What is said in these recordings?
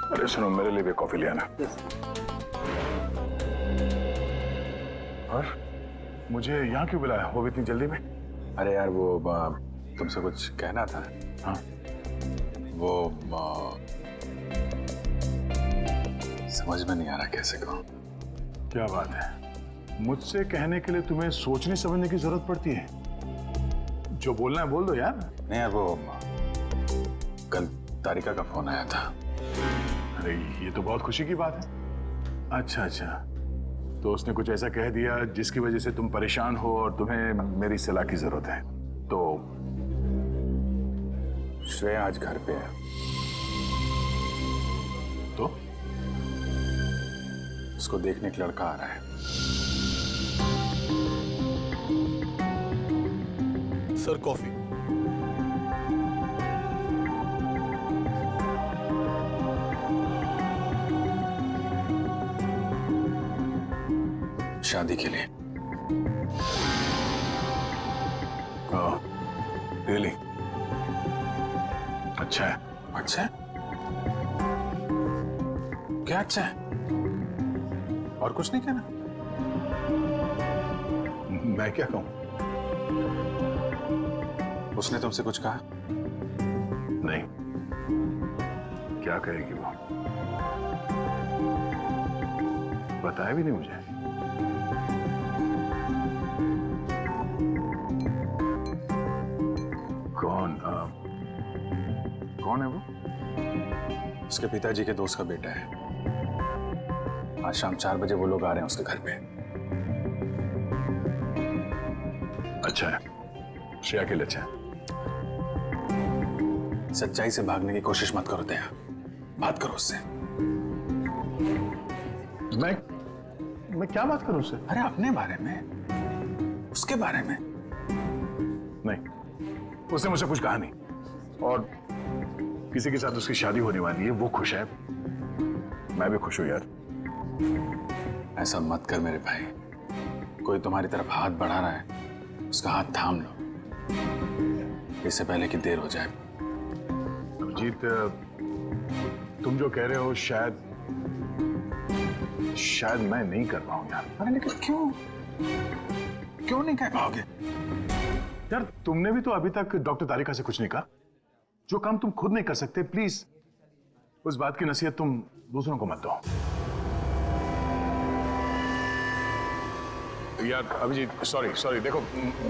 अरे सुनो, मेरे लिए भी कॉफी ले आना। और मुझे यहाँ क्यों बुलाया, वो भी इतनी जल्दी में? अरे यार वो तुमसे कुछ कहना था। हाँ, वो समझ में नहीं आ रहा कैसे कहूँ। क्या बात है, मुझसे कहने के लिए तुम्हें सोचने समझने की जरूरत पड़ती है? जो बोलना है बोल दो यार। नहीं यार, वो कल तारिका का फोन आया था। अरे ये तो बहुत खुशी की बात है। अच्छा अच्छा, तो उसने कुछ ऐसा कह दिया जिसकी वजह से तुम परेशान हो और तुम्हें मेरी सलाह की जरूरत है। तो श्रेया आज घर पे है। तो उसको देखने एक लड़का आ रहा है। Sir coffee. शादी के लिए। रियली? अच्छा है। अच्छा है? क्या अच्छा है? और कुछ नहीं कहना? मैं क्या कहूं? उसने तुमसे कुछ कहा? नहीं, क्या कहेगी वो? बताया भी नहीं मुझे। कौन है वो? उसके पिताजी के दोस्त का बेटा है। आज शाम 4 बजे वो लोग आ रहे हैं उसके घर पे। अच्छा है, श्रेया के लिए अच्छा है। सच्चाई से भागने की कोशिश मत करो दया, बात करो उससे। मैं क्या बात करूं उससे? अरे अपने बारे में, उसके बारे में। नहीं, उसने मुझसे कुछ कहा नहीं। और किसी के साथ उसकी शादी होने वाली है, वो खुश है, मैं भी खुश हूं यार। ऐसा मत कर मेरे भाई। कोई तुम्हारी तरफ हाथ बढ़ा रहा है, उसका हाथ थाम लो, इससे पहले कि देर हो जाए। अभिजीत, तुम जो कह रहे हो शायद मैं नहीं कर पाऊं यार। अरे लेकिन क्यों नहीं कह पाओगे? यार तुमने भी तो अभी तक डॉक्टर तारिका से कुछ नहीं कहा। जो काम तुम खुद नहीं कर सकते, प्लीज उस बात की नसीहत तुम दूसरों को मत दो। यार अभिजीत, सॉरी देखो,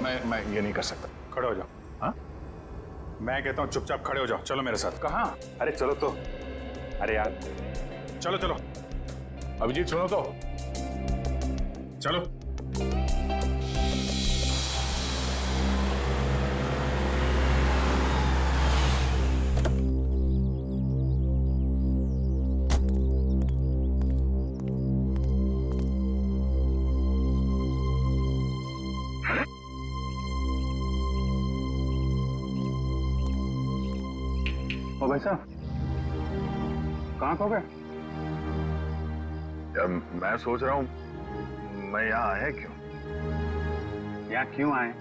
मैं ये नहीं कर सकता। खड़े हो जाओ। हाँ, मैं कहता हूँ चुपचाप खड़े हो जाओ। चलो मेरे साथ। कहाँ? अरे चलो तो। अरे यार चलो अभिजीत सुनो तो। चलो। ओ भाई साहब, कहाँ खो गए? यार मैं सोच रहा हूँ मैं यहाँ आया क्यों? यहाँ क्यों आए?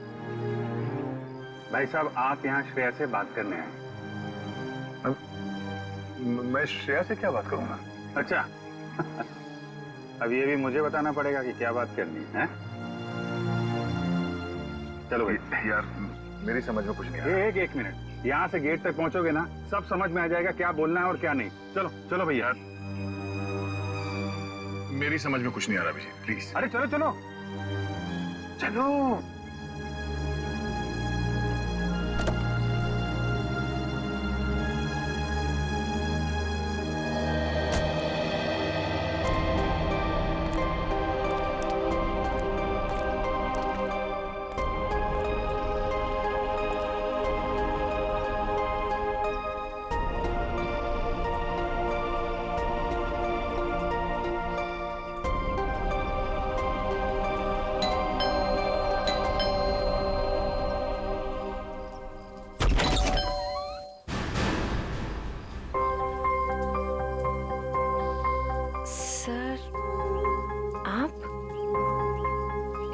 भाई साहब, आप यहाँ श्रेया से बात करने आए। मैं श्रेया से क्या बात करूंगा? अच्छा अब ये भी मुझे बताना पड़ेगा कि क्या बात करनी है? चलो भाई। यार मेरी समझ में कुछ नहीं आ रहा। एक मिनट, यहाँ से गेट तक पहुंचोगे ना, सब समझ में आ जाएगा क्या बोलना है और क्या नहीं। चलो भैया। मेरी समझ में कुछ नहीं आ रहा अभिजीत, प्लीज। अरे चलो।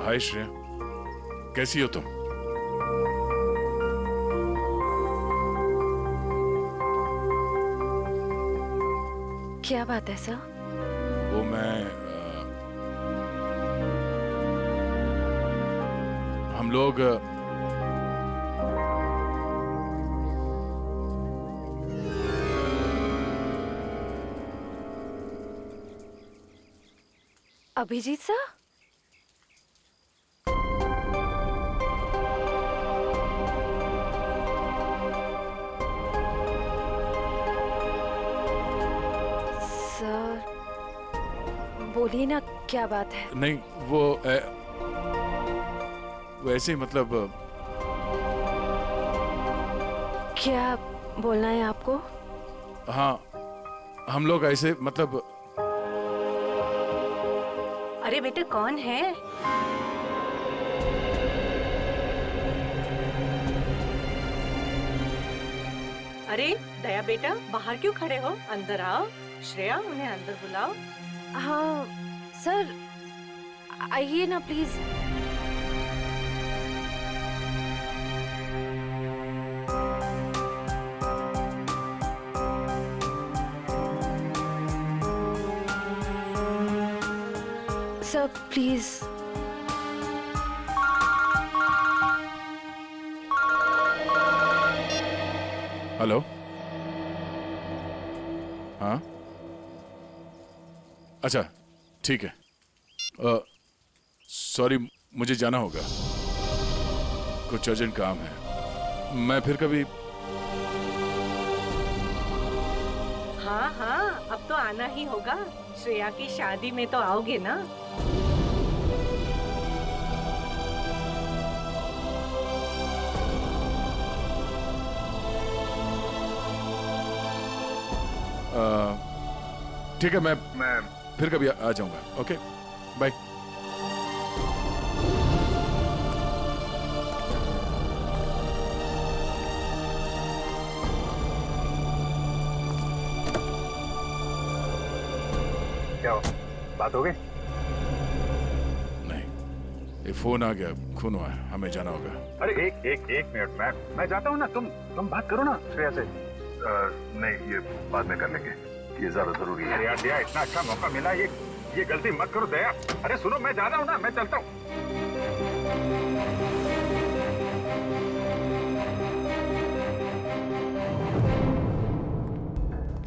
हाय श्रेया, कैसी हो तुम? क्या बात है सर? वो मैं हम लोग अभिजीत सर? सर बोलिए ना, क्या बात है? नहीं वो ऐसे ही मतलब क्या बोलना है आपको? हाँ, हम लोग ऐसे मतलब अरे बेटा कौन है? अरे दया बेटा बाहर क्यों खड़े हो? अंदर आओ। श्रेया उन्हें अंदर बुलाओ। हाँ सर, आइए ना प्लीज। Sir please. हेलो, हाँ अच्छा ठीक है। सॉरी, मुझे जाना होगा, कुछ अर्जेंट काम है। मैं फिर कभी। हाँ हाँ, अब तो आना ही होगा। श्रेया की शादी में तो आओगे ना? ठीक है, मैं फिर कभी आ जाऊंगा। Okay bye. क्या हो, बात हो गई? नहीं, ये फोन आ गया, खून हुआ है, हमें जाना होगा। अरे एक मिनट, मैं जाता हूँ ना। तुम बात करो ना श्रेया से। नहीं, ये बाद में कर लेंगे, ये ज्यादा जरूरी है। यार दया, इतना अच्छा मौका मिला, ये गलती मत करो दया। अरे सुनो, मैं जा रहा हूँ ना, मैं चलता हूँ।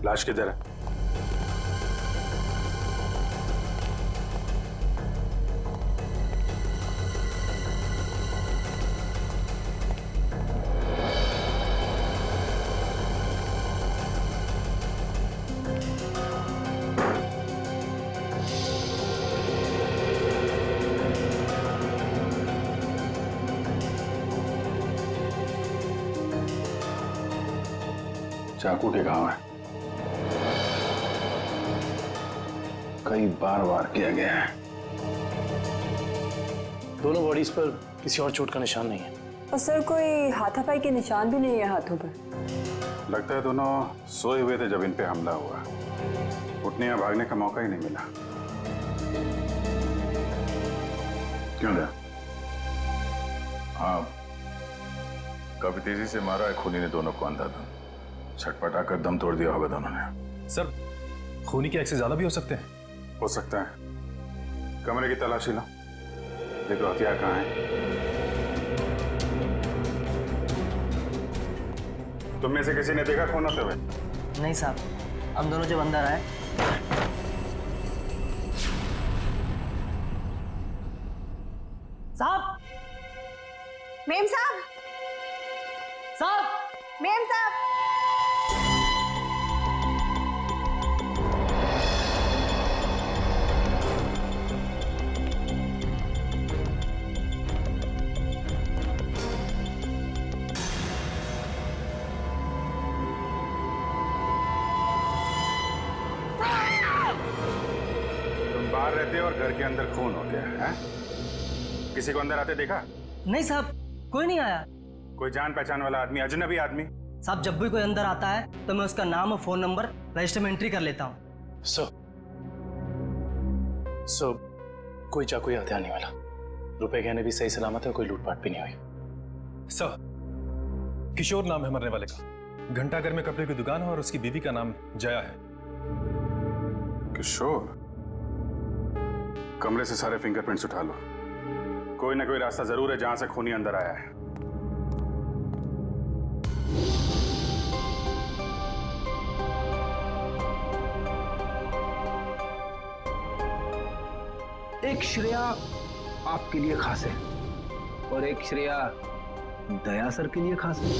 लाश किधर है? चाकू के घाव है, कई बार वार किया गया है। दोनों बॉडीज पर किसी और चोट का निशान नहीं है। और सर कोई हाथापाई के निशान भी नहीं है हाथों पर। लगता है दोनों सोए हुए थे जब इन पे हमला हुआ। उठने या भागने का मौका ही नहीं मिला। क्यों दया? हाँ, काफी तेजी से मारा है खूनी ने दोनों को अंधाधुन। छटपटा कर दम तोड़ दिया होगा दोनों ने। सर खूनी के एक्स ज्यादा भी हो सकते हैं। हो सकता है। कमरे की तलाशी लो, देखो हथियार कहाँ है। तुम में से किसी ने देखा खून होते हुए? नहीं साहब, हम दोनों जब अंदर आए। साहब, मेम साहब, साहब, मेम साहब। तुम बाहर रहते हो और घर के अंदर खून हो गया है? किसी को अंदर आते देखा? नहीं साहब, कोई नहीं आया। कोई जान पहचान वाला आदमी, अजनबी आदमी? साहब जब भी कोई अंदर आता है तो मैं उसका नाम और फोन नंबर रजिस्टर में एंट्री कर लेता हूँ। सर कोई चाकू या हथियार नहीं वाला। रुपए गहने भी सही सलामत है, कोई लूटपाट भी नहीं हुई। सर, किशोर नाम है मरने वाले का। घंटाघर में कपड़े की दुकान है और उसकी बीवी का नाम जया है। किशोर, कमरे से सारे फिंगरप्रिंट्स उठा लो। कोई ना कोई रास्ता जरूर है जहां से खूनी अंदर आया है। एक श्रेया आपके लिए खास है और एक श्रेया दया सर के लिए खास है।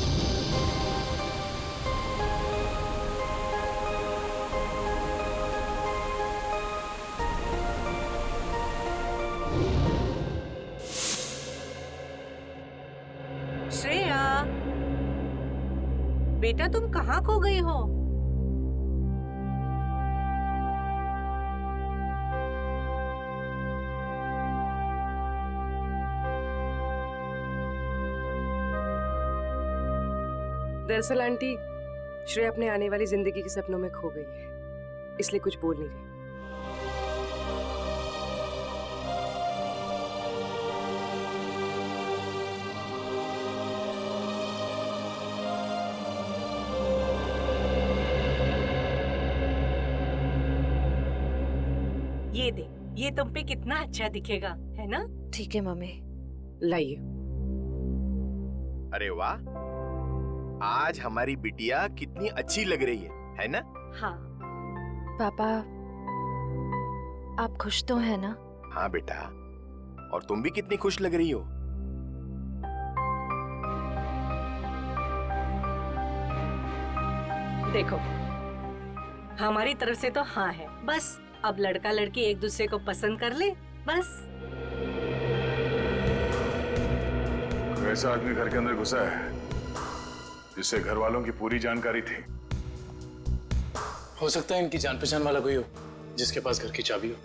श्रेया, बेटा तुम कहाँ खो गई हो? दरअसल आंटी, श्रेया अपने आने वाली जिंदगी के सपनों में खो गई है, इसलिए कुछ बोल नहीं रही। ये दे, ये तुम पे कितना अच्छा दिखेगा, है ना? ठीक है मम्मी। लाइए। अरे वाह, आज हमारी बिटिया कितनी अच्छी लग रही है ना? हाँ। पापा, आप खुश तो हैं ना? हाँ बेटा, और तुम भी कितनी खुश लग रही हो। देखो, हमारी तरफ से तो हाँ है, बस अब लड़का लड़की एक दूसरे को पसंद कर ले, बस। ऐसा आदमी घर के अंदर घुसा है जिससे घर वालों की पूरी जानकारी थी। हो सकता है इनकी जान पहचान वाला कोई हो जिसके पास घर की चाबी हो।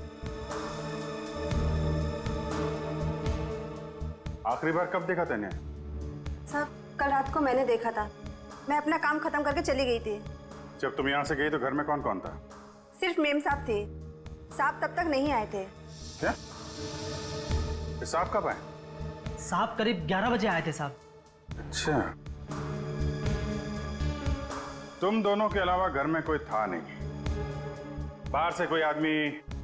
आखिरी बार कब देखा तूने? साहब, कल रात को मैंने देखा था। मैं अपना काम खत्म करके चली गई थी। जब तुम यहाँ से गई तो घर में कौन कौन था? सिर्फ मेम साहब थे। साहब तब तक नहीं आए थे। क्या? साहब कब आए? साहब करीब 11 बजे आए थे साहब। अच्छा, तुम दोनों के अलावा घर में कोई था नहीं, बाहर से कोई आदमी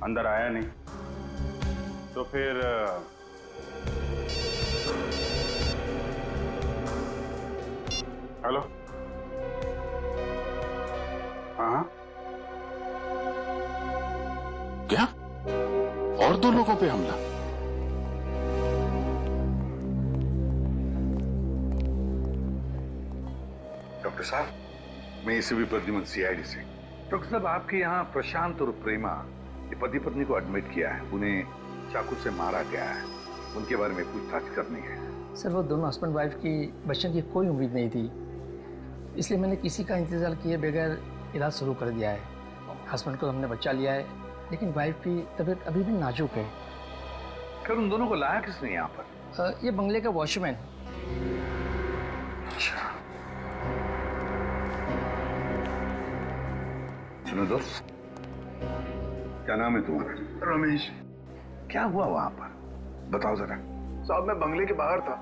अंदर आया नहीं, तो फिर हेलो? हाँ, क्या? और 2 लोगों पे हमला? डॉक्टर साहब, मैं एसीपी प्रद्युमन सीआईडी से। डॉक्टर साहब, आपके यहाँ प्रशांत और प्रेमा ये पति पत्नी को एडमिट किया है, उन्हें चाकू से मारा गया है, उनके बारे में पूछताछ करनी है। सर, वो दोनों हस्बैंड वाइफ की बच्चों की कोई उम्मीद नहीं थी, इसलिए मैंने किसी का इंतजार किए बगैर इलाज शुरू कर दिया है। हस्बैंड को हमने बचा लिया है, लेकिन वाइफ की तबीयत अभी भी नाजुक है। फिर उन दोनों को लाया किसने यहाँ पर? ये बंगले का वॉचमैन। अच्छा, सुनो दोस्त, क्या नाम है तुम्हारा? रमेश। क्या हुआ वहां पर, बताओ जरा। साहब, मैं बंगले के बाहर था,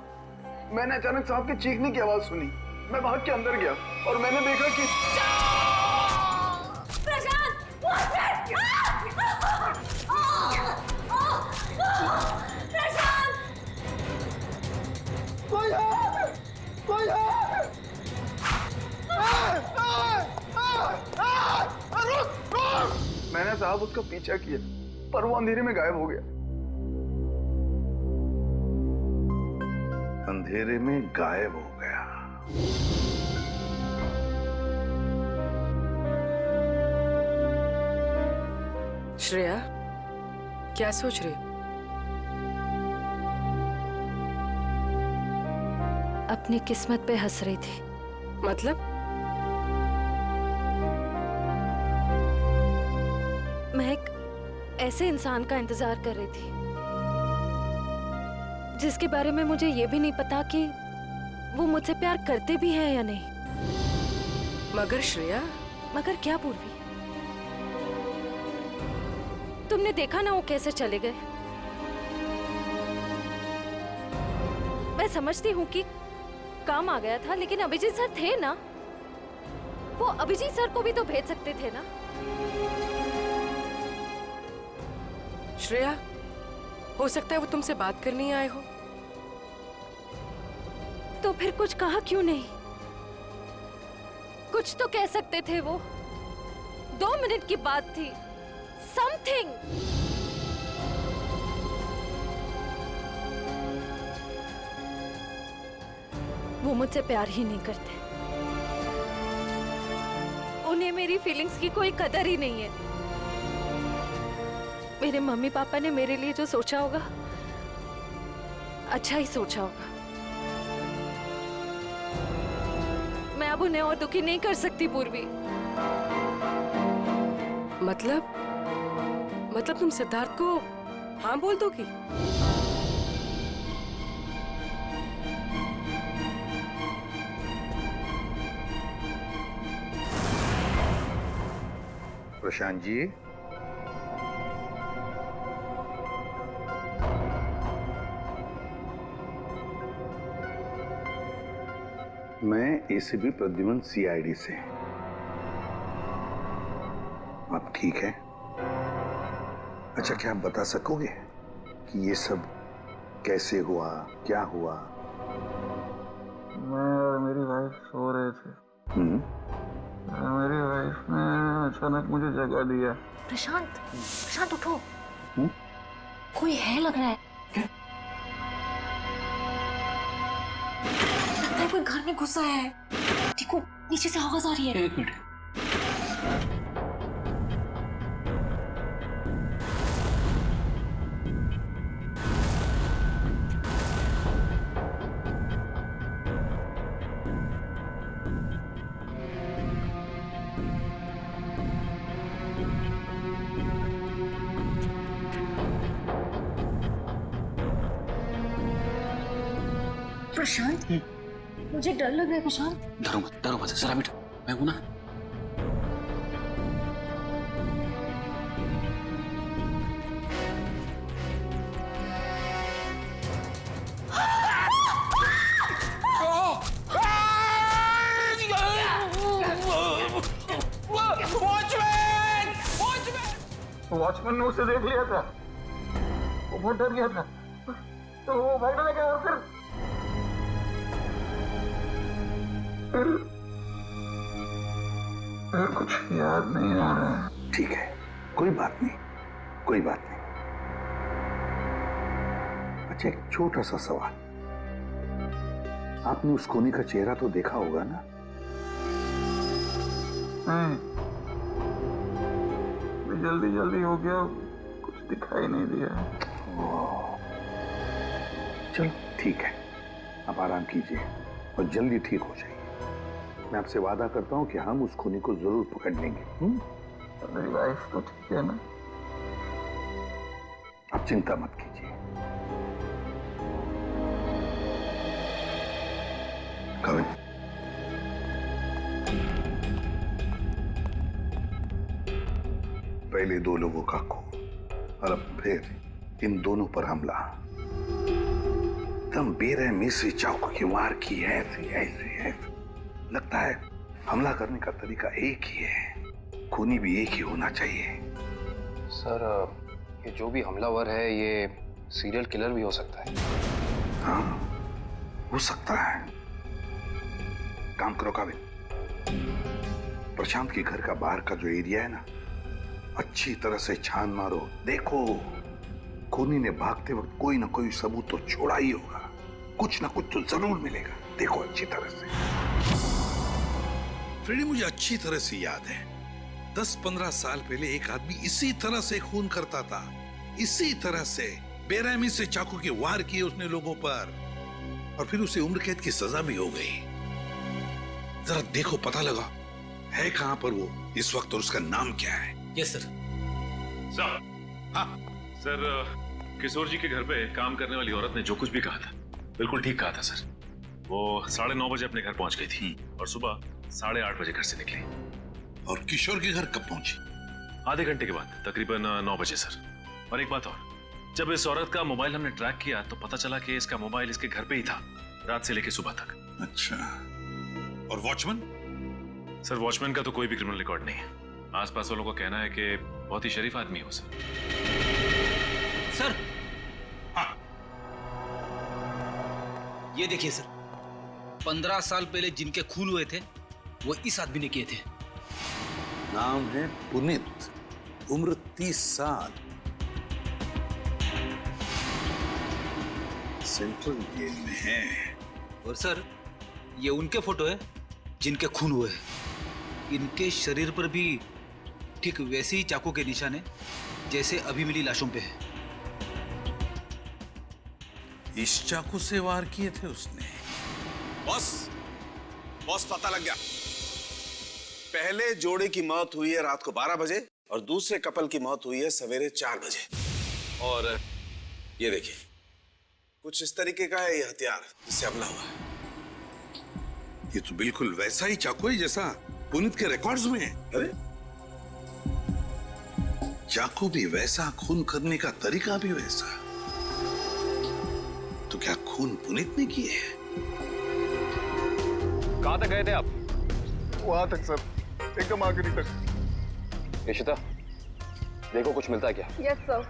मैंने अचानक साहब के चीखने की आवाज सुनी। मैं भाग के अंदर गया और मैंने देखा कि मैंने साहब उसका पीछा किया, पर वो अंधेरे में गायब हो गया। अंधेरे में गायब हो गया? श्रेया, क्या सोच रही? अपनी किस्मत पे हंस रही थी। मतलब? मैं एक ऐसे इंसान का इंतजार कर रही थी जिसके बारे में मुझे ये भी नहीं पता कि वो मुझसे प्यार करते भी हैं या नहीं। मगर श्रेया। मगर क्या पूर्वी? तुमने देखा ना वो कैसे चले गए। मैं समझती हूँ कि काम आ गया था, लेकिन अभिजीत सर थे ना, वो अभिजीत सर को भी तो भेज सकते थे ना। श्रेया, हो सकता है वो तुमसे बात करने आए हो। तो फिर कुछ कहा क्यों नहीं? कुछ तो कह सकते थे वो। 2 मिनट की बात थी। समथिंग। वो मुझसे प्यार ही नहीं करते। उन्हें मेरी फीलिंग्स की कोई कदर ही नहीं है। मेरे मम्मी पापा ने मेरे लिए जो सोचा होगा, अच्छा ही सोचा होगा। मैं अब उन्हें और दुखी नहीं कर सकती पूर्वी। मतलब तुम सिद्धार्थ को हाँ बोल दोगी? प्रशांत जी, मैं एसीपी प्रद्युमन सीआईडी से। आप ठीक है? अच्छा, क्या आप बता सकोगे कि ये सब कैसे हुआ, क्या हुआ? मैं और मेरी वाइफ सो रहे थे। मेरी वाइफ ने अचानक मुझे जगा दिया। प्रशांत उठो। कोई है लग रहा है। लगता है कोई घर में घुसा है। देखो नीचे से आवाज आ रही है। 1 मिनट। प्रशांत, मुझे डर लग रहा है। प्रशांत, डरो मत, जरा मिट, मैं हूं ना। वॉचमैन ने उसे देख लिया था। वो बहुत डर गया था, तो वो भागने लगा और फिर कुछ याद नहीं आ रहा है। ठीक है, कोई बात नहीं, कोई बात नहीं। अच्छा, एक छोटा सा सवाल। आपने उस कोनी का चेहरा तो देखा होगा ना? नहीं, जल्दी हो गया, कुछ दिखाई नहीं दिया। चलो ठीक है, आप आराम कीजिए और जल्दी ठीक हो जाइए। मैं आपसे वादा करता हूं कि हम उस खूनी को जरूर पकड़ लेंगे। मेरी वाइफ तो ठीक है ना? आप चिंता मत कीजिए। कविन, पहले 2 लोगों का खून और अब फिर इन दोनों पर हमला। तुम बेरहमी से चाकू की वार की है। ऐसे लगता है हमला करने का तरीका एक ही है, खूनी भी एक ही होना चाहिए। सर, ये जो भी हमलावर है ये सीरियल किलर भी हो सकता है। हाँ, हो सकता है। काम करो काबिल, प्रशांत के घर का बाहर का जो एरिया है ना, अच्छी तरह से छान मारो। देखो, खूनी ने भागते वक्त कोई ना कोई सबूत तो छोड़ा ही होगा, कुछ ना कुछ तो जरूर मिलेगा। देखो अच्छी तरह से। फ्रेडी, मुझे अच्छी तरह से याद है 10-15 साल पहले एक आदमी इसी तरह से खून करता था, इसी तरह से बेरहमी से चाकू के वार किए उसने लोगों पर, और फिर उसे उम्र कैद की सजा भी हो गई। जरा देखो, पता लगा है कहां पर वो इस वक्त और उसका नाम क्या है। Yes sir. सर, हाँ सर, किशोर जी के घर पे काम करने वाली औरत ने जो कुछ भी कहा था बिल्कुल ठीक कहा था सर। वो 9:30 बजे अपने घर पहुंच गई थी और सुबह 8:30 बजे घर से निकली। और किशोर के घर कब पहुंची? आधे घंटे के बाद, तकरीबन 9 बजे सर। और एक बात और, जब इस औरत का मोबाइल हमने ट्रैक किया तो पता चला कि इसका मोबाइल इसके घर पे ही था रात से लेकर सुबह तक। अच्छा, और वॉचमैन? सर, वॉचमैन का तो कोई भी क्रिमिनल रिकॉर्ड नहीं है। आसपास वालों का कहना है कि बहुत ही शरीफ आदमी है वो सर। सर ये देखिए सर, 15 साल पहले जिनके खून हुए थे वो इस आदमी ने किए थे। नाम है पुनीत, उम्र 30 साल, सेंट्रल जेल में है। और सर ये उनके फोटो है जिनके खून हुए हैं। इनके शरीर पर भी ठीक वैसे ही चाकू के निशान है जैसे अभी मिली लाशों पे है। इस चाकू से वार किए थे उसने। बॉस, बॉस पता लग गया। पहले जोड़े की मौत हुई है रात को 12 बजे और दूसरे कपल की मौत हुई है सवेरे 4 बजे। और ये देखिए, कुछ इस तरीके का है ये हथियार जिससे हमला हुआ है। ये तो बिल्कुल वैसा ही चाकू है जैसा पुनीत के रिकॉर्ड्स में है। अरे चाकू भी वैसा, खून करने का तरीका भी वैसा। तो क्या खून पुनीत ने किए? कहां तक गए थे आप? वहां तक सर, एकदम आखिरी तक। इशिता, देखो कुछ मिलता है क्या? Yes sir.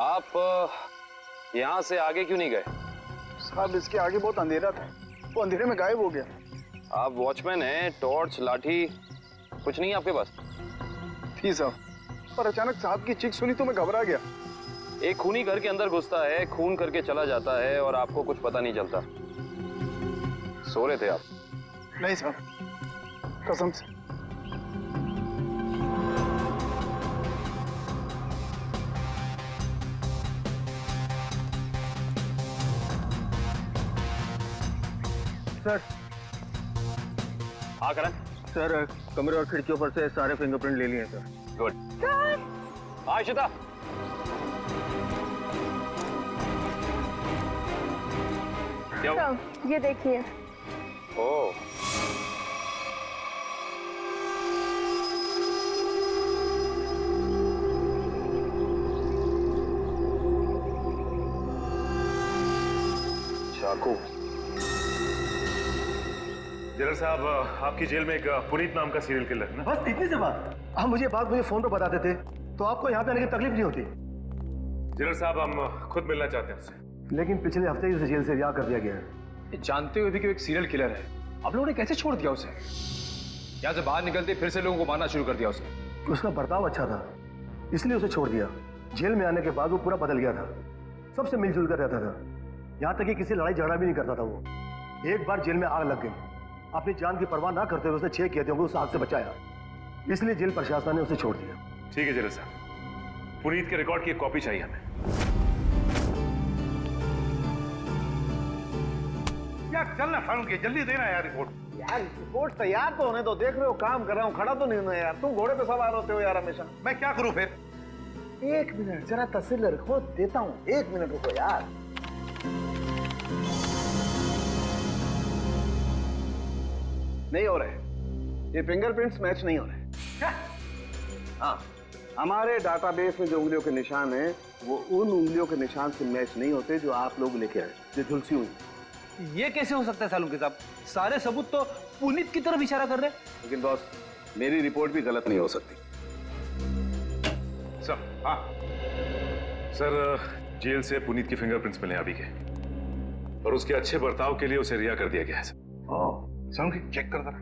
आप यहाँ से आगे क्यों नहीं गए? साहब इसके आगे बहुत अंधेरा था, वो अंधेरे में गायब हो गया। आप वॉचमैन हैं, टॉर्च, लाठी कुछ नहीं है आपके पास? थी साहब, पर अचानक साहब की चीख सुनी तो मैं घबरा गया। एक खूनी घर के अंदर घुसता है, खून करके चला जाता है और आपको कुछ पता नहीं चलता। सो रहे थे आप? नहीं साहब, कसम से। सर। हाँ करण। सर कमरे और खिड़कियों पर से सारे फिंगरप्रिंट ले लिए हैं सर। गुड। हाँ इशिता। ये देखिए। ओह। चाकू। जनरल साहब, आपकी जेल में एक पुनीत नाम का सीरियल किलर है ना? बस इतनी सी बात। आप मुझे बात मुझे फोन पर बताते थे तो आपको यहाँ पे आने की तकलीफ नहीं होती। जनरल साहब, हम खुद मिलना चाहते हैं उससे। लेकिन पिछले हफ्ते ही उसे जेल से रिहा कर दिया गया है। जानते हुए भी कि वो एक सीरियल किलर है, आप लोगों ने कैसे छोड़ दिया उसे? यहाँ से बाहर निकलते फिर से लोगों को मारना शुरू कर दिया उसने। उसका बर्ताव अच्छा था इसलिए उसे छोड़ दिया। जेल में आने के बाद वो पूरा बदल गया था, सबसे मिलजुल कर रहता था, यहाँ तक कि किसी लड़ाई झगड़ा भी नहीं करता था वो। एक बार जेल में आग लग गई, अपनी जान की परवाह ना करते हुए उसने 6 किए थे, उस आग से बचाया, इसलिए जेल प्रशासन ने उसे छोड़ दिया। ठीक है जनरल साहब, पुनीत के रिकॉर्ड की एक कॉपी चाहिए हमें। यार चलना फारूक, जल्दी देना यार रिपोर्ट। यार रिपोर्ट तैयार तो होने दो, देख रहे हो काम कर रहा हूँ, खड़ा तो नहीं हूं यार। तुम घोड़े पे सवार होते हो यार हमेशा। मैं क्या करूं फिर? 1 मिनट जरा तस्वीर रखो, देता हूँ। 1 मिनट रुको यार। नहीं हो रहे, ये फिंगरप्रिंट्स मैच नहीं हो रहे। हाँ, हमारे डाटाबेस में जो उंगलियों के निशान हैं वो उन उंगलियों के निशान से मैच नहीं होते जो आप लोग लेके आए, जो झुलसी हुई। ये कैसे हो सकता है सालुंके साहब? सारे सबूत तो पुनीत की तरफ इशारा कर रहे हैं। लेकिन बॉस, मेरी रिपोर्ट भी गलत नहीं हो सकती। सर। हाँ सर, जेल से पुनीत की फिंगरप्रिंट्स मिले अभी के, और उसके अच्छे बर्ताव के लिए उसे रिहा कर दिया गया है सर। चेक कर जरा।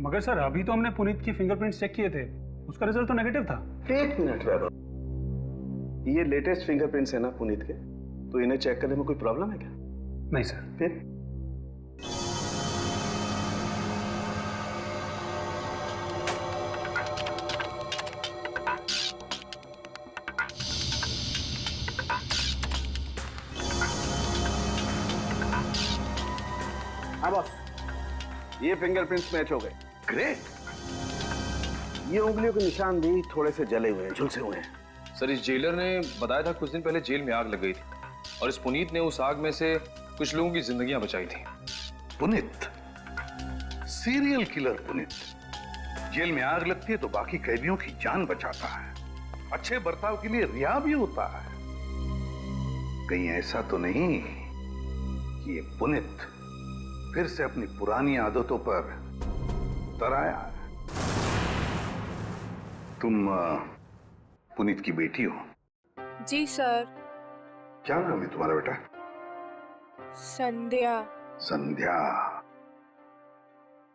मगर सर अभी तो हमने पुनीत की फिंगरप्रिंट्स चेक किए थे, उसका रिजल्ट तो नेगेटिव था। 1 मिनट वैभव, ये लेटेस्ट फिंगरप्रिंट्स है ना पुनीत के, तो इन्हें चेक करने में कोई प्रॉब्लम है क्या? नहीं सर। फिर हाँ बॉस, ये फिंगरप्रिंट्स मैच हो गए। ग्रेट। ये उंगलियों के निशान भी थोड़े से जले हुए हैं, झुलसे हुए हैं। सर इस जेलर ने बताया था कुछ दिन पहले जेल में आग लग गई थी और इस पुनीत ने उस आग में से कुछ लोगों की जिंदगियां बचाई थी। Puneet, serial killer Puneet, jail में आग लगती है तो बाकी कैदियों की जान बचाता है, अच्छे बर्ताव के लिए रिहा भी होता है। कहीं ऐसा तो नहीं कि ये पुनीत फिर से अपनी पुरानी आदतों पर उतर आया है? तुम पुनीत की बेटी हो? जी सर। क्या नाम है तुम्हारा बेटा? संध्या। संध्या।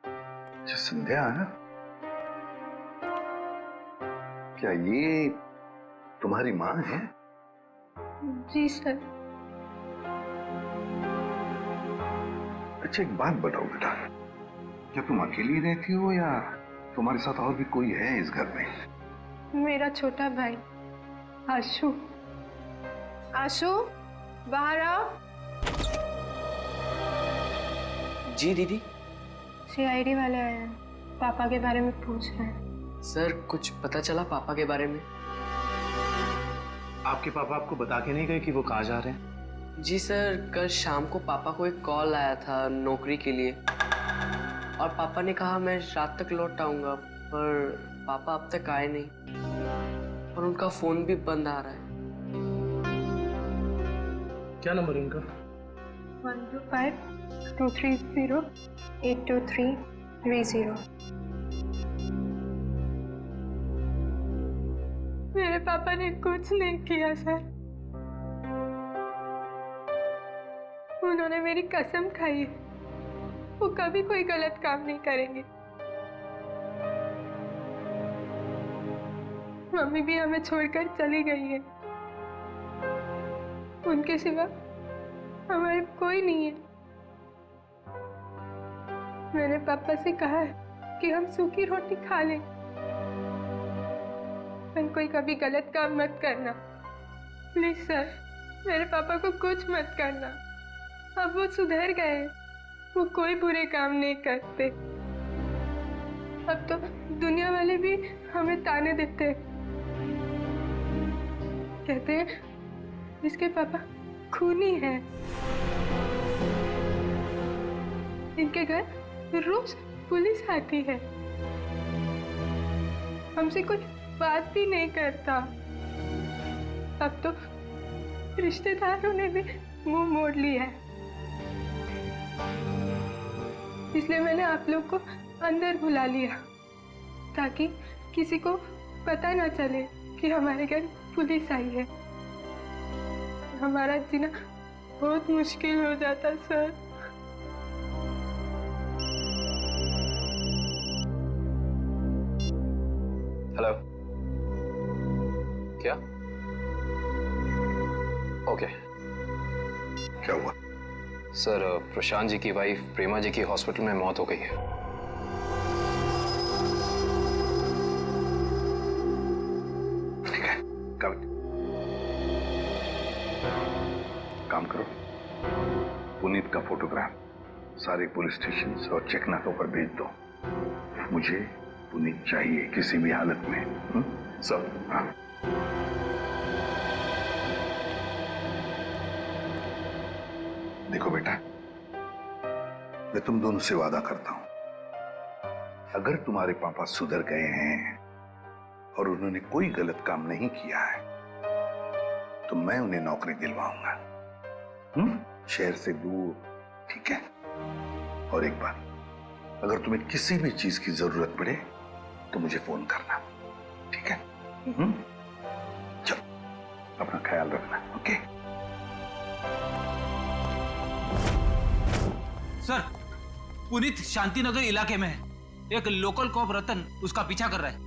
अच्छा संध्या है? क्या ये तुम्हारी माँ है? जी सर। अच्छा एक बात बताओ बेटा, क्या तुम अकेली रहती हो या तुम्हारे साथ और भी कोई है इस घर में? मेरा छोटा भाई आशु। आशु बाहर आओ। जी दीदी। सीआईडी वाले आए हैं, पापा के बारे में पूछ रहे हैं। सर कुछ पता चला पापा के बारे में? आपके पापा आपको बता के नहीं गए कि वो कहाँ जा रहे हैं? जी सर, कल शाम को पापा को एक कॉल आया था नौकरी के लिए और पापा ने कहा मैं रात तक लौट आऊंगा, पर पापा अब तक आए नहीं और उनका फोन भी बंद आ रहा है। क्या नंबर है उनका? 125-230-82330। मेरे पापा ने कुछ नहीं किया सर। उन्होंने मेरी कसम खाई है, वो कभी कोई गलत काम नहीं करेंगे। मम्मी भी हमें छोड़कर चली गई है, उनके सिवा हमारे कोई नहीं है। मैंने पापा से कहा है कि हम सूखी रोटी खा लें, पर कोई कभी गलत काम मत करना प्लीज सर। मेरे पापा को कुछ मत करना, अब वो सुधर गए, वो कोई बुरे काम नहीं करते। अब तो दुनिया वाले भी हमें ताने देते हैं, कहते हैं इसके पापा खूनी हैं। इनके घर रोज पुलिस आती है, हमसे कोई बात भी नहीं करता। अब तो रिश्तेदारों ने भी मुंह मोड़ लिया है, इसलिए मैंने आप लोग को अंदर बुला लिया ताकि किसी को पता ना चले कि हमारे घर पुलिस आई है। हमारा जीना बहुत मुश्किल हो जाता सर। हेलो, क्या? ओके। क्या हुआ? सर प्रशांत जी की वाइफ प्रेमा जी की हॉस्पिटल में मौत हो गई है। ठीक है, काम करो, पुनीत का फोटोग्राफ सारे पुलिस स्टेशन और चेकनाकों पर भेज दो। मुझे पुनीत चाहिए किसी भी हालत में। सब हाँ। देखो बेटा, मैं तुम दोनों से वादा करता हूं, अगर तुम्हारे पापा सुधर गए हैं और उन्होंने कोई गलत काम नहीं किया है तो मैं उन्हें नौकरी दिलवाऊंगा, शहर से दूर, ठीक है? और एक बात, अगर तुम्हें किसी भी चीज की जरूरत पड़े तो मुझे फोन करना, ठीक है? चलो, अपना ख्याल रखना, ओके? सर, पुनीत शांतिनगर इलाके में है। एक लोकल कॉप रतन उसका पीछा कर रहा है।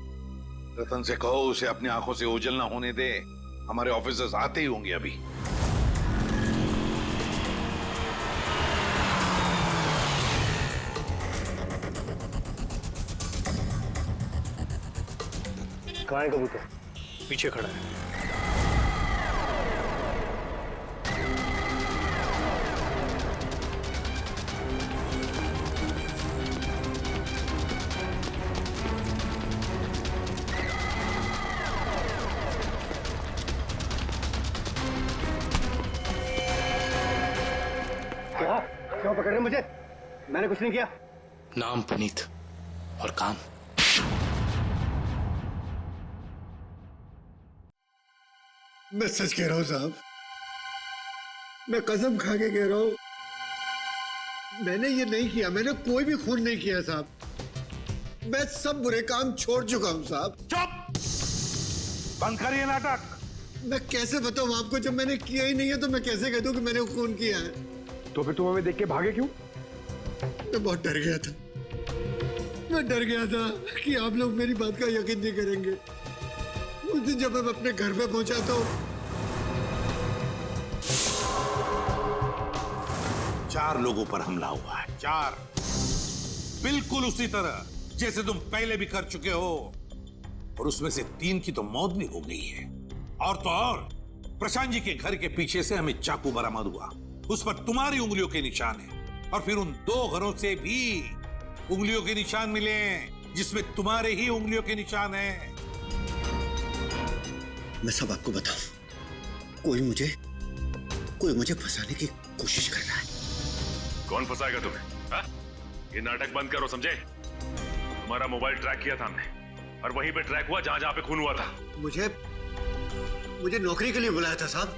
रतन से कहो उसे अपनी आंखों से ओझल ना होने दे, हमारे ऑफिसर्स आते ही होंगे अभी। कहाँ है कबूतर? पीछे खड़ा है। क्यों पकड़ रहे मुझे? मैंने कुछ नहीं किया। नाम पुनीत और काम। मैं सच कह रहा हूं साहब, मैं कसम खा के कह रहा हूं, मैंने ये नहीं किया, मैंने कोई भी खून नहीं किया साहब। मैं सब बुरे काम छोड़ चुका हूं साहब। चुप! बंद करिए नाटक। मैं कैसे बताऊं आपको, जब मैंने किया ही नहीं है तो मैं कैसे कह दूं कि मैंने खून किया है? तो फिर तुम हमें देख के भागे क्यों? मैं बहुत डर गया था। मैं डर गया था कि आप लोग मेरी बात का यकीन नहीं करेंगे। उस दिन जब मैं अपने घर पे पहुंचा तो 4 लोगों पर हमला हुआ है, 4। बिल्कुल उसी तरह जैसे तुम पहले भी कर चुके हो, और उसमें से 3 की तो मौत भी हो गई है। और तो और प्रशांत जी के घर के पीछे से हमें चाकू बरामद हुआ, उस पर तुम्हारी उंगलियों के निशान है, और फिर उन 2 घरों से भी उंगलियों के निशान मिले जिसमें तुम्हारे ही उंगलियों के निशान हैं। मैं सब आपको बताऊं, कोई मुझे फंसाने की कोशिश कर रहा है। कौन फंसाएगा तुम्हें? हा? ये नाटक बंद करो, समझे? तुम्हारा मोबाइल ट्रैक किया था हमने, और वहीं पे ट्रैक हुआ जहां जहां पे खून हुआ था। मुझे नौकरी के लिए बुलाया था साहब।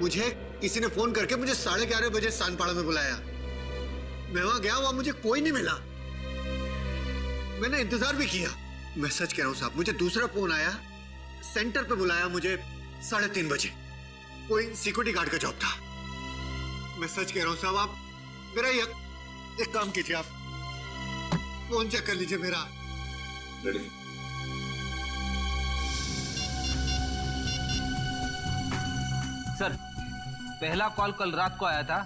मुझे किसी ने फोन करके मुझे 11:30 बजे सानपाड़ा में बुलाया। मैं वहां गया, वहां मुझे कोई नहीं मिला। मैंने इंतजार भी किया। मैं सच कह रहा हूं साहब, मुझे दूसरा फोन आया, सेंटर पे बुलाया मुझे 3:30 बजे। कोई सिक्योरिटी गार्ड का जॉब था। मैं सच कह रहा हूं साहब, आप मेरा एक काम कीजिए, आप फोन चेक कर लीजिए मेरा। सर, पहला कॉल कल रात को आया था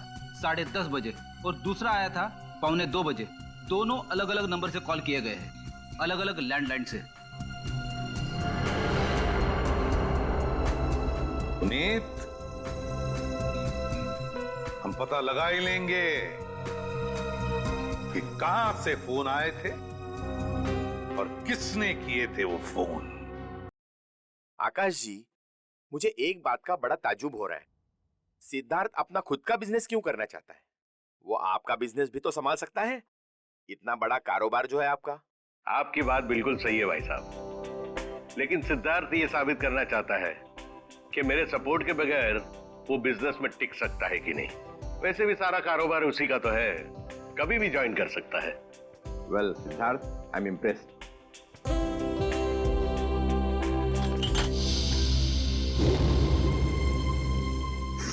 10:30 बजे और दूसरा आया था 1:45 बजे। दोनों अलग अलग नंबर से कॉल किए गए हैं, अलग अलग लैंडलाइन से। पुनीत, हम पता लगा ही लेंगे कि कहां से फोन आए थे और किसने किए थे वो फोन। आकाश जी, मुझे एक बात का बड़ा ताज्जुब हो रहा है। सिद्धार्थ अपना खुद का बिजनेस क्यों करना चाहता है? वो आपका बिजनेस भी तो संभाल सकता है। इतना बड़ा कारोबार जो है आपका। आपकी बात बिल्कुल सही है भाई साहब, लेकिन सिद्धार्थ ये साबित करना चाहता है कि मेरे सपोर्ट के बगैर वो बिजनेस में टिक सकता है कि नहीं। वैसे भी सारा कारोबार उसी का तो है, कभी भी ज्वाइन कर सकता है। Well Siddharth, I am impressed.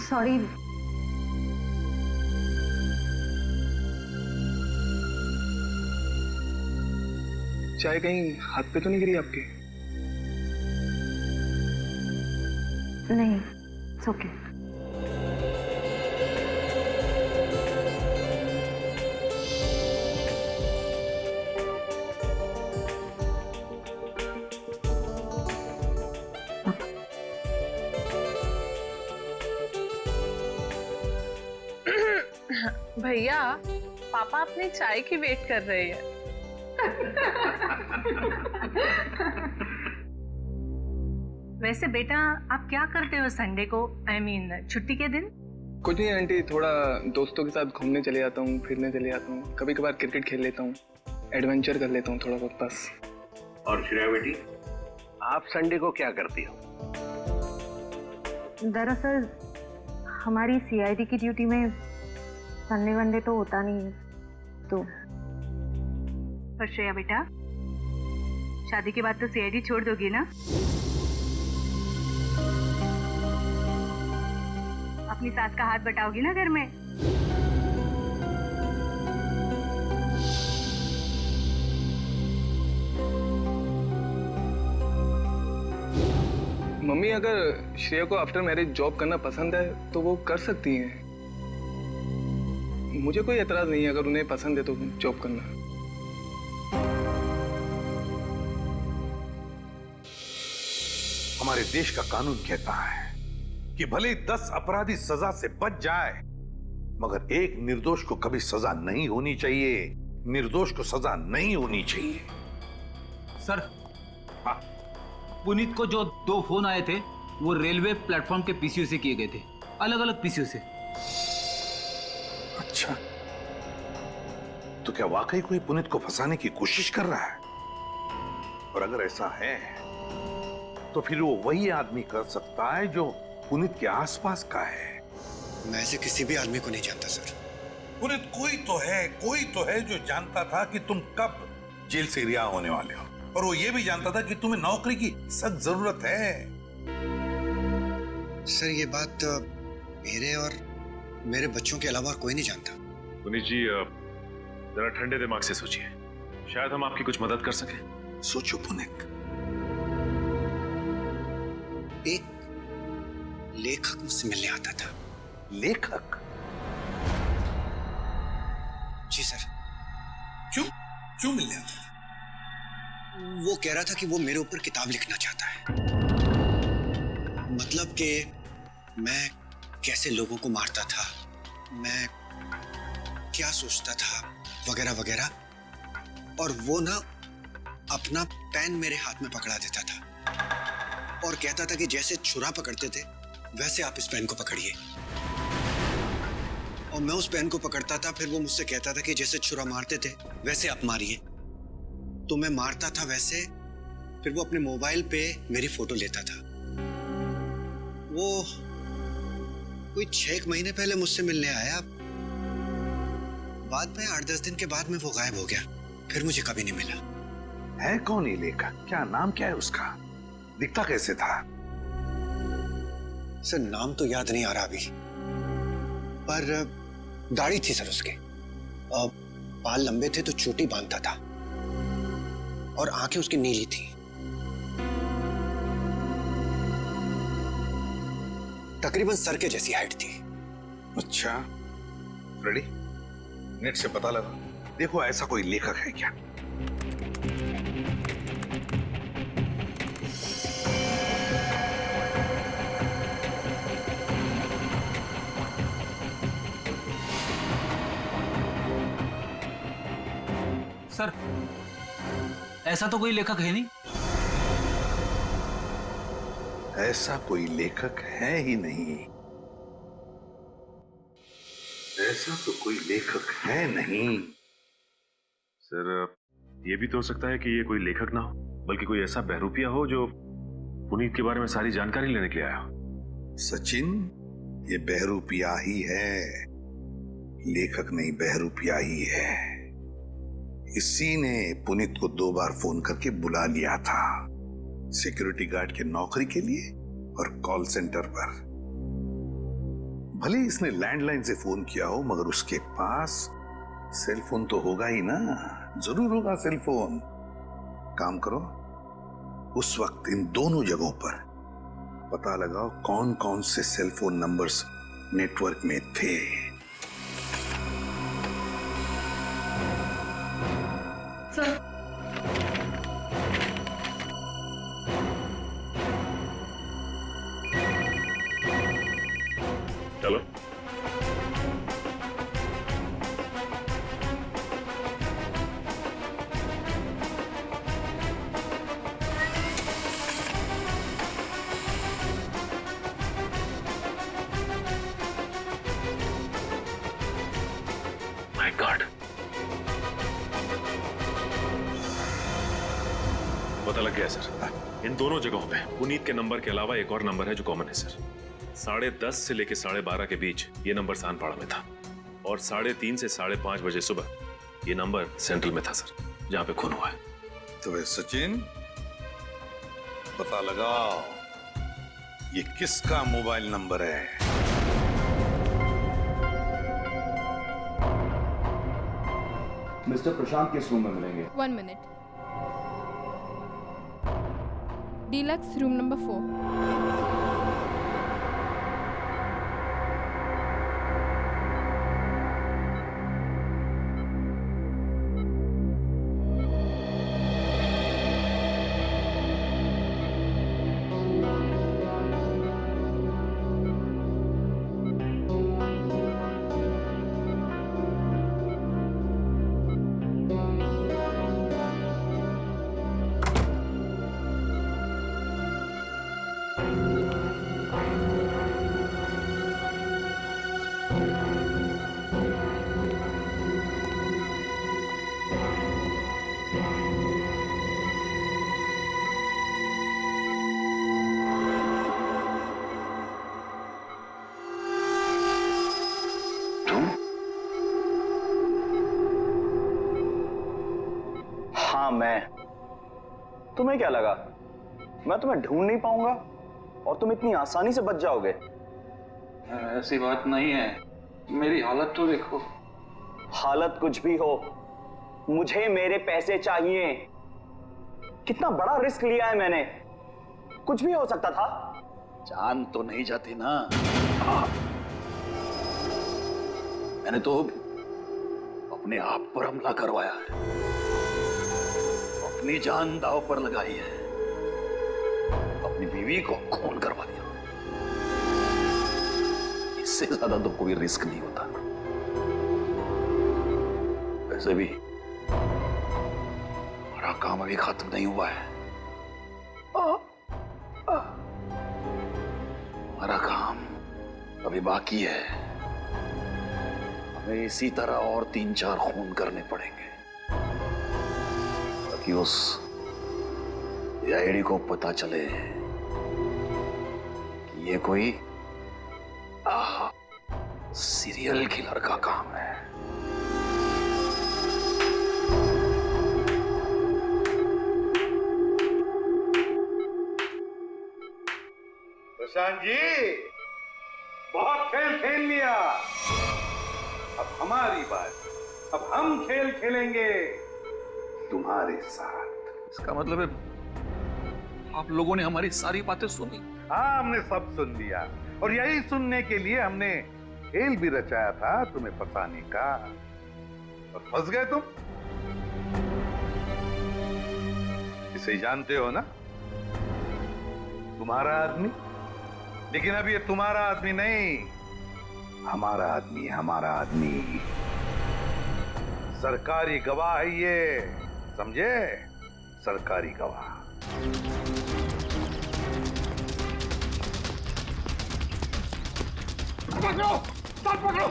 Sorry, चाय कहीं हाथ पे तो नहीं गिरी आपके? नहीं, इट्स ओके। भैया, पापा अपनी चाय की वेट कर रहे हैं। वैसे बेटा, आप क्या करते हो संडे को, I mean, छुट्टी के दिन? कुछ नहीं आंटी, थोड़ा दोस्तों के साथ घूमने चले जाता हूँ, फिरने चले जाता हूँ, कभी कभार क्रिकेट खेल लेता हूँ, एडवेंचर कर लेता हूँ थोड़ा बहुत, बस। और श्रेया बेटी, आप संडे को क्या करती हो? दरअसल हमारी सीआईडी की ड्यूटी में संडे वनडे तो होता नहीं है, तो। पर श्रेया बेटा, शादी के बाद तो सीआईडी छोड़ दोगी ना? अपनी सास का हाथ बटाओगी ना घर में? मम्मी, अगर श्रेया को आफ्टर मैरिज जॉब करना पसंद है तो वो कर सकती हैं। मुझे कोई एतराज नहीं है अगर उन्हें पसंद है तो जॉब करना। हमारे देश का कानून कहता है कि भले 10 अपराधी सजा से बच जाए, मगर एक निर्दोष को कभी सजा नहीं होनी चाहिए। निर्दोष को सजा नहीं होनी चाहिए। सर, पुनीत को जो 2 फोन आए थे वो रेलवे प्लेटफॉर्म के पीसीओ से किए गए थे, अलग अलग पीसीओ से। अच्छा, तो क्या वाकई कोई पुनीत को फंसाने की कोशिश कर रहा है? और अगर ऐसा है तो फिर वो वही आदमी कर सकता है जो पुनीत के आसपास का है। मैं ऐसे किसी भी आदमी को नहीं जानता सर। पुनीत कोई तो है जो जानता था कि तुम कब जेल से रिहा होने वाले हो, और वो ये भी जानता था कि तुम्हें नौकरी की सख्त जरूरत है। सर ये बात मेरे और मेरे बच्चों के अलावा कोई नहीं जानता। पुनीत जी जरा ठंडे दिमाग से सोचिए, शायद हम आपकी कुछ मदद कर सकें। सोचो पुनीत। एक लेखक मुझसे मिलने आता था। लेखक? जी सर। क्यों मिलने आता था? वो कह रहा था कि वो मेरे ऊपर किताब लिखना चाहता है। मतलब कि मैं कैसे लोगों को मारता था, मैं क्या सोचता था, वगैरह वगैरह। और वो ना अपना पेन मेरे हाथ में पकड़ा देता था और कहता था कि जैसे छुरा पकड़ते थे वैसे आप इस पेन को पकड़िए। और मैं उस पेन को पकड़ता था, फिर वो मुझसे कहता था कि जैसे छुरा मारते थे वैसे आप मारिए। तो मैं मारता था वैसे, फिर वो अपने मोबाइल पे मेरी फोटो लेता था। वो कोई 6 महीने पहले मुझसे मिलने आया। बाद में 8-10 दिन के बाद में वो गायब हो गया, फिर मुझे कभी नहीं मिला। है कौन ये लेखक? क्या नाम क्या है उसका? दिखता कैसे था? सर नाम तो याद नहीं आ रहा अभी, पर दाढ़ी थी सर उसके। बाल लंबे थे तो चोटी बांधता था और आंखें उसकी नीली थी। तकरीबन सर के जैसी हाइट थी। अच्छा, रेडी? नेट से पता लगा, देखो ऐसा कोई लेखक है क्या। सर ऐसा तो कोई लेखक है नहीं। ऐसा कोई लेखक है ही नहीं। ऐसा तो कोई लेखक है नहीं। सर ये भी तो हो सकता है कि ये कोई लेखक ना हो, बल्कि कोई ऐसा बहरूपिया हो जो पुनीत के बारे में सारी जानकारी लेने के लिए आया हो। सचिन, ये बहरूपिया ही है, लेखक नहीं, बहरूपिया ही है। इसी ने पुनीत को 2 बार फोन करके बुला लिया था, सिक्योरिटी गार्ड की नौकरी के लिए और कॉल सेंटर पर। भले इसने लैंडलाइन से फोन किया हो, मगर उसके पास सेल फोन तो होगा ही ना, जरूर होगा सेल फोन। काम करो, उस वक्त इन दोनों जगहों पर पता लगाओ कौन कौन से सेल फोन नंबर्स नेटवर्क में थे। चलो माय गॉड, पता लग गया सर। इन दोनों जगहों पे पुनीत के नंबर के अलावा एक और नंबर है जो कॉमन है सर। 10:30 से लेकर 12:30 के बीच ये नंबर सानपाड़ा में था और 3:30 से 5:30 बजे सुबह ये नंबर सेंट्रल में था सर, जहां पे खून हुआ है। तो वे सचिन, पता लगाओ ये किसका मोबाइल नंबर है। मिस्टर प्रशांत किस रूम में मिलेंगे? 1 मिनट। Deluxe room number 4। तुम्हें क्या लगा मैं तुम्हें ढूंढ नहीं पाऊंगा और तुम इतनी आसानी से बच जाओगे? ऐसी बात नहीं है, मेरी हालत तो देखो। हालत कुछ भी हो, मुझे मेरे पैसे चाहिए। कितना बड़ा रिस्क लिया है मैंने, कुछ भी हो सकता था। जान तो नहीं जाती ना। मैंने तो अपने आप पर हमला करवाया है, अपनी जान दांव पर लगाई है, अपनी बीवी को खून करवा दिया। इससे ज्यादा तो कोई रिस्क नहीं होता। वैसे भी हमारा काम अभी खत्म नहीं हुआ है। हमारा काम अभी बाकी है। हमें इसी तरह और 3-4 खून करने पड़ेंगे ताकि उस आईडी को पता चले कि ये कोई सीरियल किलर का काम है। प्रशांत जी, बहुत खेल खेल लिया, अब हमारी बात। अब हम खेल खेलेंगे तुम्हारे साथ। इसका मतलब है आप लोगों ने हमारी सारी बातें सुनी? हाँ, हमने सब सुन लिया और यही सुनने के लिए हमने खेल भी रचाया था तुम्हें फंसाने का, और फंस गए तुम। इसे जानते हो ना, तुम्हारा आदमी। लेकिन अब ये तुम्हारा आदमी नहीं, हमारा आदमी है, हमारा आदमी। सरकारी गवाह है ये, समझे? सरकारी गवाह। पकड़ो, साथ पकड़ो।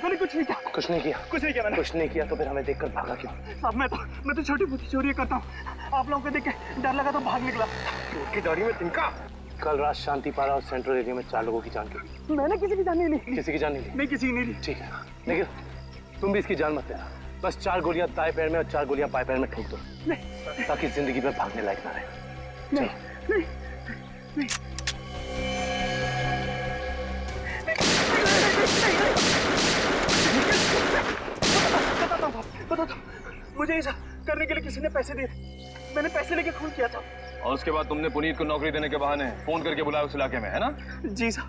मैंने कुछ नहीं किया। कुछ नहीं किया? कुछ नहीं किया मैंने। कुछ नहीं किया तो फिर हमें देखकर भागा क्यों? साहब मैं तो छोटी मोटी चोरी करता हूँ। आप लोगों को देख के डर लगा तो भाग निकला। की दाढ़ी में तिनका। कल रात शांति पारा और सेंट्रल एरिया में 4 लोगों की जान गई। मैंने किसी की जान नहीं ली। किसी की जान नहीं ली? नहीं, किसी की नहीं ली। ठीक है, लेकिन तुम भी इसकी जान मत लेना। बस 4 गोलियां दाएं पैर में और 4 गोलियां बाएं पैर में ठोक दो, ताकि जिंदगी में भागने लायक ना रहे। नहीं, नहीं। बताता हूँ, मुझे ऐसा करने के लिए किसी ने पैसे दिए। मैंने पैसे लेके खून किया था। और उसके बाद तुमने पुनीत को नौकरी देने के बहाने फोन करके बुलाया उस इलाके में, है ना? जी साहब।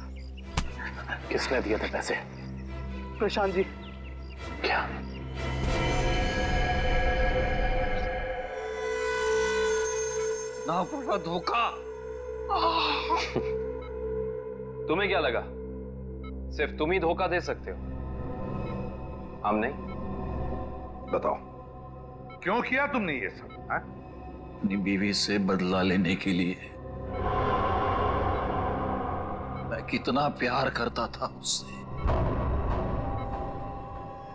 किसने दिया था पैसे? प्रशांत जी। क्या? ना पड़ा धोखा। तुम्हें क्या लगा सिर्फ तुम ही धोखा दे सकते हो, हम नहीं? बताओ, क्यों किया तुमने ये सब? अपनी बीवी से बदला लेने के लिए। मैं कितना प्यार करता था उससे।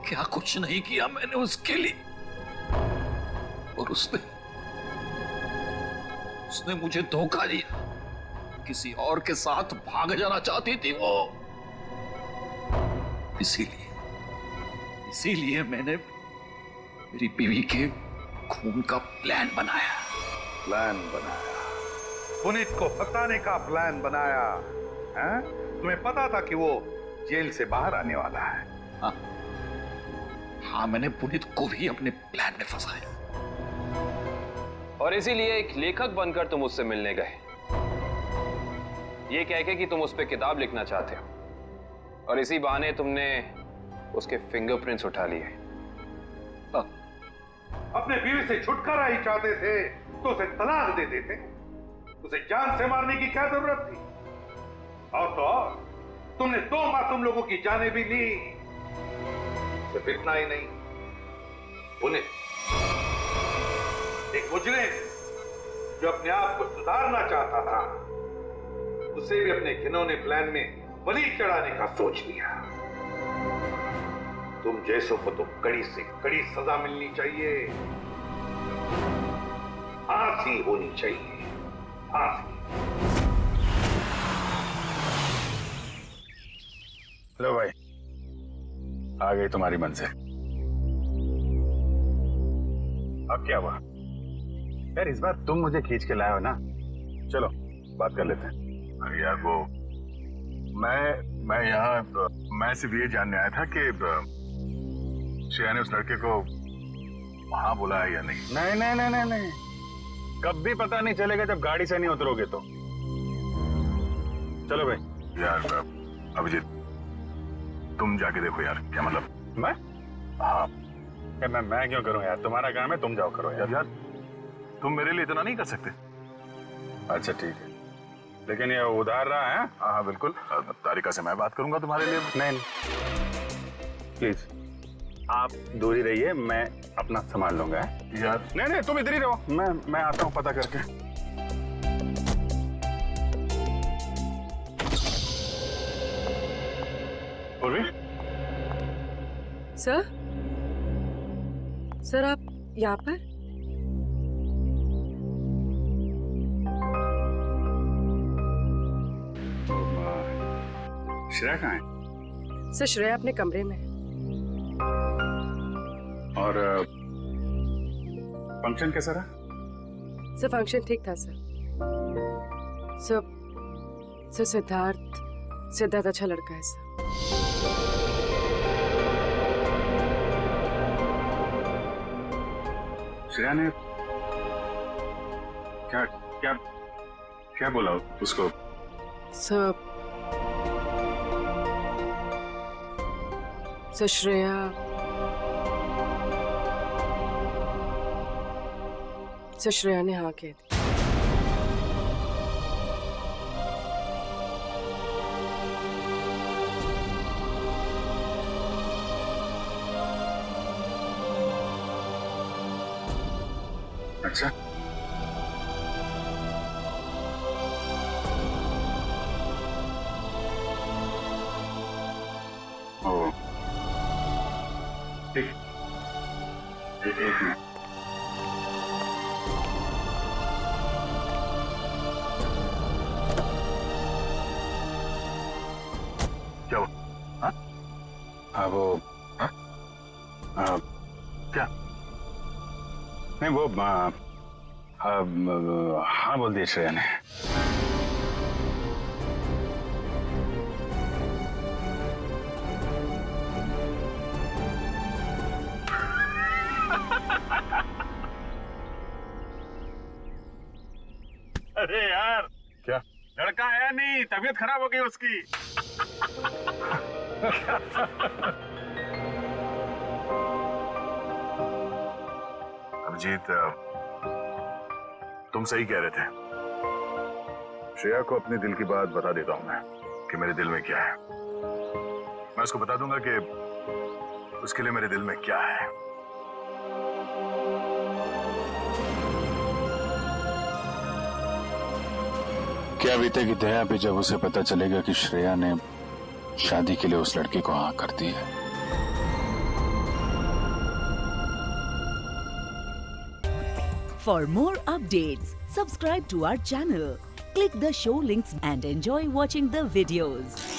क्या कुछ नहीं किया मैंने उसके लिए, और उसने मुझे धोखा दिया। किसी और के साथ भाग जाना चाहती थी वो। इसीलिए मैंने मेरी बीवी के खून का प्लान बनाया। पुनीत को फंसाने का प्लान बनाया, हैं? तुम्हें पता था कि वो जेल से बाहर आने वाला है। हाँ, मैंने पुनीत को भी अपने प्लान में फंसाया। और इसीलिए एक लेखक बनकर तुम उससे मिलने गए, ये कह के कि तुम उस पर किताब लिखना चाहते हो, और इसी बहाने तुमने उसके फिंगरप्रिंट्स उठा लिए। अपने बीवी से छुटकारा ही चाहते थे तो उसे तलाक दे देते। उसे जान से मारने की क्या जरूरत थी? और तो और, तुमने 2 मासूम लोगों की जानें भी ली। सिर्फ इतना ही नहीं, उन्हें एक मुजरिम जो अपने आप को सुधारना चाहता था, उसे भी अपने घिनौने प्लान में बलि चढ़ाने का सोच लिया। तुम जैसों को तो कड़ी से कड़ी सजा मिलनी चाहिए, फांसी होनी चाहिए, फांसी। लो भाई, आ गई तुम्हारी मंजिल। अब क्या हुआ यार, इस बार तुम मुझे खींच के लाए हो ना। चलो बात कर लेते हैं। अरे यार वो मैं सिर्फ ये जानने आया था कि श्रेया ने उस लड़के को वहां बुलाया या नहीं। नहीं नहीं नहीं नहीं नहीं, कब भी पता नहीं चलेगा जब गाड़ी से नहीं उतरोगे तो। चलो भाई। यार अभिजीत, तुम जाके देखो यार, क्या मतलब। मैं? हाँ। मैं क्यों करूं यार, तुम्हारा काम है, तुम जाओ करो यार। तुम मेरे लिए इतना नहीं कर सकते। अच्छा ठीक है, लेकिन ये उधार रहा है। हाँ बिल्कुल, तारिका से मैं बात करूंगा तुम्हारे लिए। नहीं प्लीज आप दूर ही रहिए, मैं अपना संभाल लूंगा। यार नहीं नहीं, तुम इधर ही रहो, मैं आता हूँ पता करके। सर आप यहाँ पर? श्रेया कहाँ है? सर श्रेया अपने कमरे में। और फंक्शन कैसा रहा? सर फंक्शन ठीक था सर। सर सिद्धार्थ अच्छा लड़का है सर। श्रेया ने क्या क्या क्या बोला उसको? सर श्रेया ने हाँ कह दी। अच्छा ओ ठीक, एक मिनट। क्या हुआ? हाँ वो क्या? नहीं वो हाँ बोल दिया श्रेया ने। अरे यार, क्या लड़का है नहीं, तबीयत खराब हो गई उसकी। अभिजीत, तुम सही कह रहे थे। श्रेया को अपने दिल की बात बता देता हूं मैं कि मेरे दिल में क्या है। मैं उसको बता दूंगा कि उसके लिए मेरे दिल में क्या है। क्या बीतेगी दया पे जब उसे पता चलेगा कि श्रेया ने शादी के लिए उस लड़के को हाँ कर दी है। For more updates, subscribe to our channel, click the show links and enjoy watching the videos.